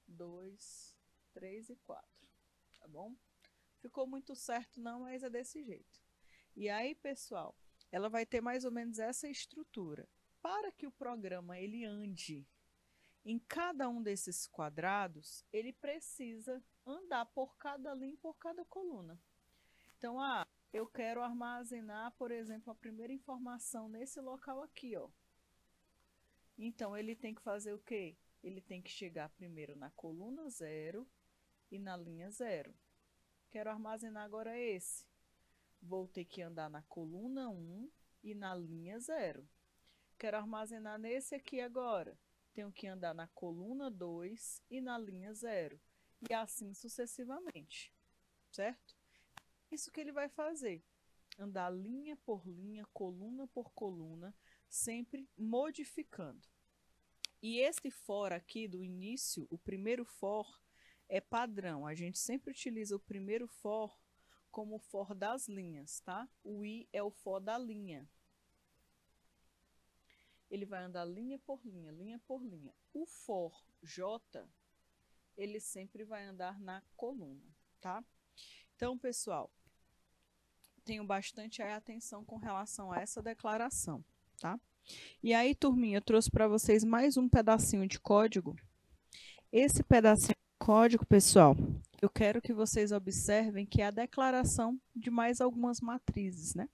2, 3 e 4. Tá bom? Ficou muito certo não, mas é desse jeito. E aí, pessoal, ela vai ter mais ou menos essa estrutura. Para que o programa ele ande em cada um desses quadrados, ele precisa andar por cada linha, por cada coluna. Então, eu quero armazenar, por exemplo, a primeira informação nesse local aqui, ó. Então, ele tem que fazer o quê? Ele tem que chegar primeiro na coluna 0 e na linha 0. Quero armazenar agora esse. Vou ter que andar na coluna 1 e na linha 0. Quero armazenar nesse aqui agora. Tenho que andar na coluna 2 e na linha 0. E assim sucessivamente, certo? Isso que ele vai fazer. Andar linha por linha, coluna por coluna, sempre modificando. E esse for aqui do início, o primeiro for, é padrão. A gente sempre utiliza o primeiro for como o for das linhas, tá? O i é o for da linha. Ele vai andar linha por linha, linha por linha. O for j, ele sempre vai andar na coluna, tá? Então, pessoal, tenham bastante atenção com relação a essa declaração, tá? E aí, turminha, eu trouxe para vocês mais um pedacinho de código. Esse pedacinho de código, pessoal, eu quero que vocês observem que é a declaração de mais algumas matrizes, né?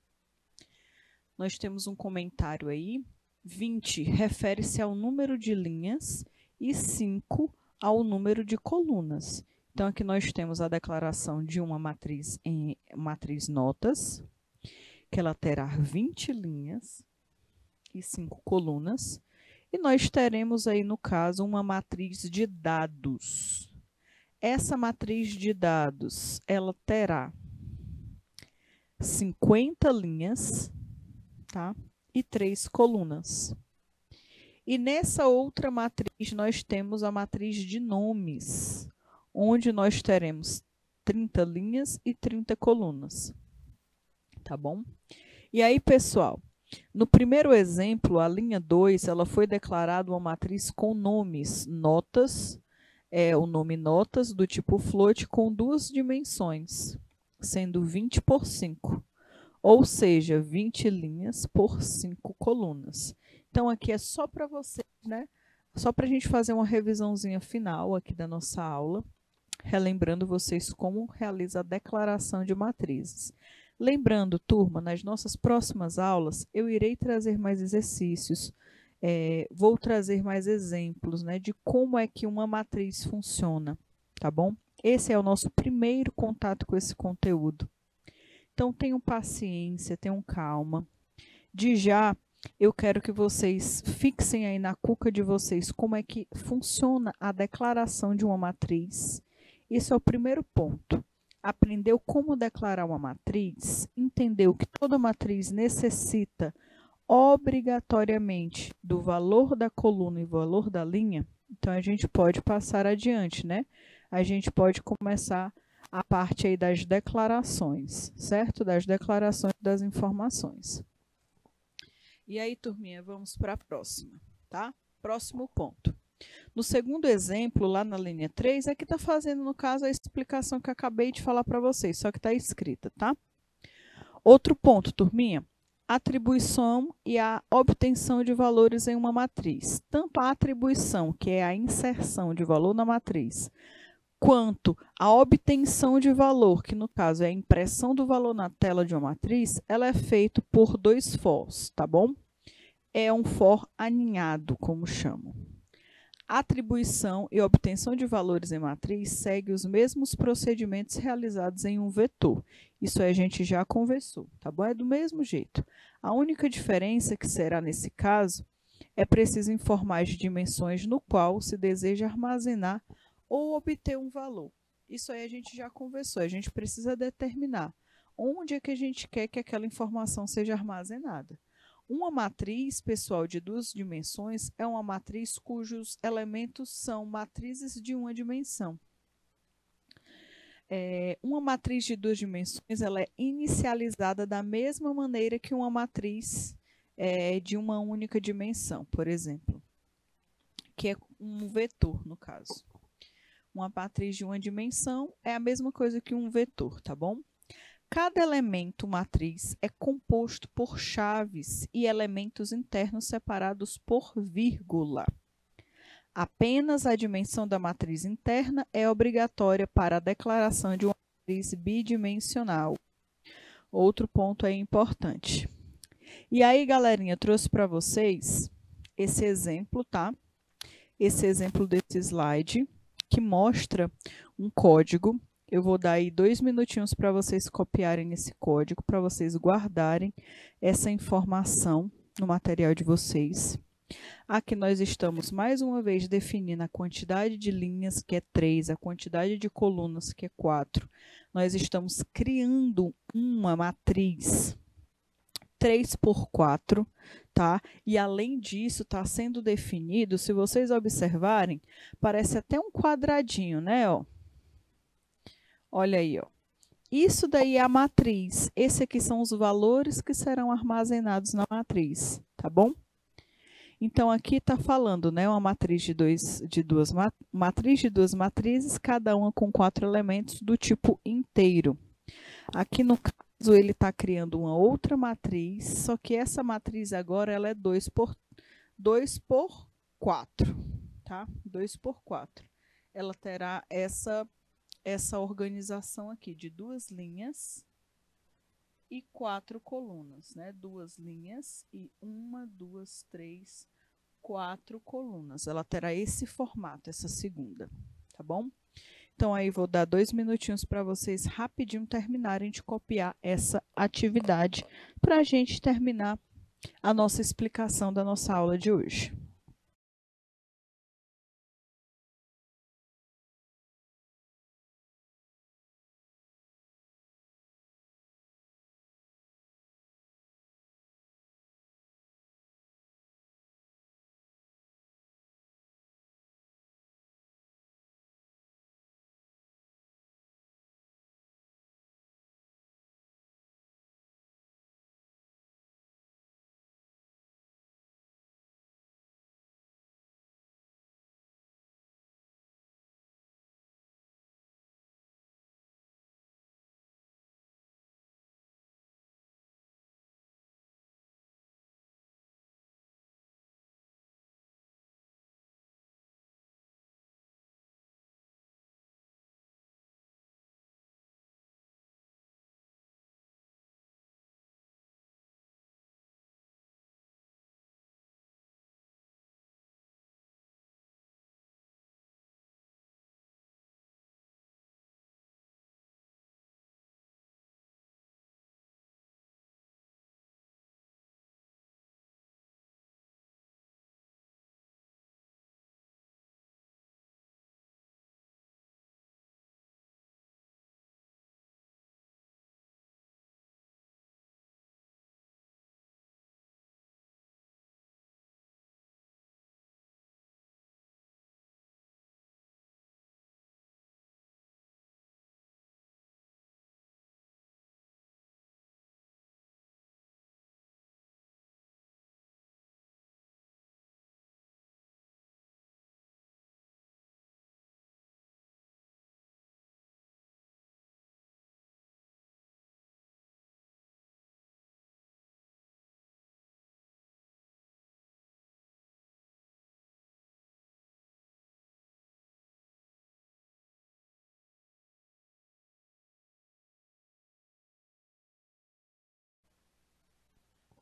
Nós temos um comentário aí. 20 refere-se ao número de linhas e 5 ao número de colunas. Então, aqui nós temos a declaração de uma matriz em matriz notas, que ela terá 20 linhas e 5 colunas. E nós teremos aí, no caso, uma matriz de dados. Essa matriz de dados, ela terá 50 linhas, tá? E 3 colunas. E nessa outra matriz, nós temos a matriz de nomes, onde nós teremos 30 linhas e 30 colunas. Tá bom? E aí, pessoal, no primeiro exemplo, a linha 2, ela foi declarada uma matriz com nomes, notas, o nome notas do tipo float com 2 dimensões, sendo 20 por 5. Ou seja, 20 linhas por 5 colunas. Então, aqui é só para vocês, né? Só para a gente fazer uma revisãozinha final aqui da nossa aula, relembrando vocês como realiza a declaração de matrizes. Lembrando, turma, nas nossas próximas aulas, eu irei trazer mais exercícios, vou trazer mais exemplos, né, de como é que uma matriz funciona, tá bom? Esse é o nosso primeiro contato com esse conteúdo. Então, tenham paciência, tenham calma. De já, eu quero que vocês fixem aí na cuca de vocês como é que funciona a declaração de uma matriz. Esse é o primeiro ponto. Aprendeu como declarar uma matriz, entendeu que toda matriz necessita obrigatoriamente do valor da coluna e valor da linha, então a gente pode passar adiante, né? A gente pode começar a parte aí das declarações, certo? Das declarações das informações. E aí, turminha, vamos para a próxima, tá? Próximo ponto. No segundo exemplo, lá na linha 3, é que está fazendo, no caso, a explicação que eu acabei de falar para vocês, só que está escrita, tá? Outro ponto, turminha. Atribuição e a obtenção de valores em uma matriz. Tanto a atribuição, que é a inserção de valor na matriz, quanto a obtenção de valor, que no caso é a impressão do valor na tela de uma matriz, ela é feita por dois fors, tá bom? É um for aninhado, como chamam. Atribuição e obtenção de valores em matriz segue os mesmos procedimentos realizados em um vetor. Isso aí a gente já conversou, tá bom? É do mesmo jeito. A única diferença que será nesse caso é preciso informar as dimensões no qual se deseja armazenar ou obter um valor. Isso aí a gente já conversou, a gente precisa determinar onde é que a gente quer que aquela informação seja armazenada. Uma matriz, pessoal, de duas dimensões é uma matriz cujos elementos são matrizes de uma dimensão. Uma matriz de duas dimensões ela é inicializada da mesma maneira que uma matriz de uma única dimensão, por exemplo, que é um vetor, no caso. Uma matriz de uma dimensão é a mesma coisa que um vetor, tá bom? Cada elemento matriz é composto por chaves e elementos internos separados por vírgula. Apenas a dimensão da matriz interna é obrigatória para a declaração de uma matriz bidimensional. Outro ponto aí importante. E aí, galerinha, eu trouxe para vocês esse exemplo, tá? Esse exemplo desse slide que mostra um código. Eu vou dar aí 2 minutinhos para vocês copiarem esse código, para vocês guardarem essa informação no material de vocês. Aqui nós estamos, mais uma vez, definindo a quantidade de linhas, que é 3, a quantidade de colunas, que é 4. Nós estamos criando uma matriz 3 por 4, tá? E além disso, está sendo definido, se vocês observarem, parece até um quadradinho, né? Ó. Olha aí, ó. Isso daí é a matriz. Esse aqui são os valores que serão armazenados na matriz, tá bom? Então, aqui está falando, né? Uma matriz de duas matrizes, cada uma com 4 elementos do tipo inteiro. Aqui no caso, ele está criando uma outra matriz, só que essa matriz agora ela é 2 por 4, tá? 2 por 4. Ela terá essa organização aqui de 2 linhas e 4 colunas, né? 2 linhas e 1, 2, 3, 4 colunas. Ela terá esse formato, essa segunda, tá bom? Então, aí vou dar 2 minutinhos para vocês rapidinho terminarem de copiar essa atividade para a gente terminar a nossa explicação da nossa aula de hoje.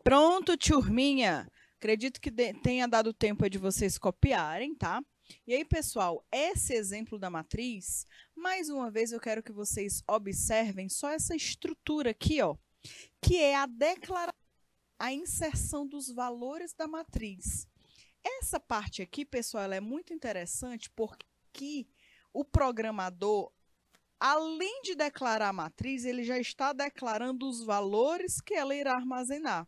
Pronto, turminha. Acredito que tenha dado tempo de vocês copiarem, tá? E aí, pessoal, esse exemplo da matriz, mais uma vez eu quero que vocês observem só essa estrutura aqui, ó, que é a inserção dos valores da matriz. Essa parte aqui, pessoal, ela é muito interessante porque o programador, além de declarar a matriz, ele já está declarando os valores que ela irá armazenar.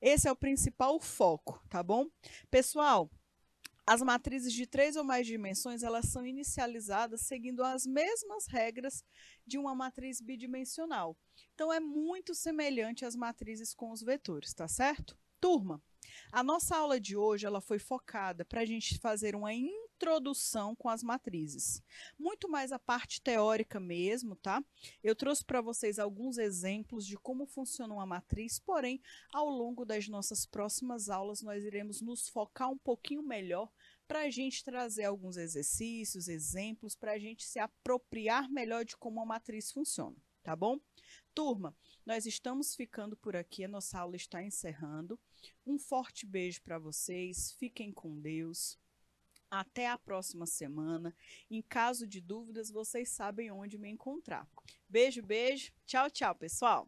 Esse é o principal foco, tá bom? Pessoal, as matrizes de 3 ou mais dimensões, elas são inicializadas seguindo as mesmas regras de uma matriz bidimensional. Então, é muito semelhante às matrizes com os vetores, tá certo? Turma, a nossa aula de hoje ela foi focada para a gente fazer uma introdução com as matrizes. Muito mais a parte teórica mesmo, tá? Eu trouxe para vocês alguns exemplos de como funciona uma matriz, porém, ao longo das nossas próximas aulas, nós iremos nos focar um pouquinho melhor para a gente trazer alguns exercícios, exemplos, para a gente se apropriar melhor de como a matriz funciona, tá bom? Turma, nós estamos ficando por aqui, a nossa aula está encerrando. Um forte beijo para vocês, fiquem com Deus. Até a próxima semana. Em caso de dúvidas, vocês sabem onde me encontrar. Beijo, beijo. Tchau, tchau, pessoal.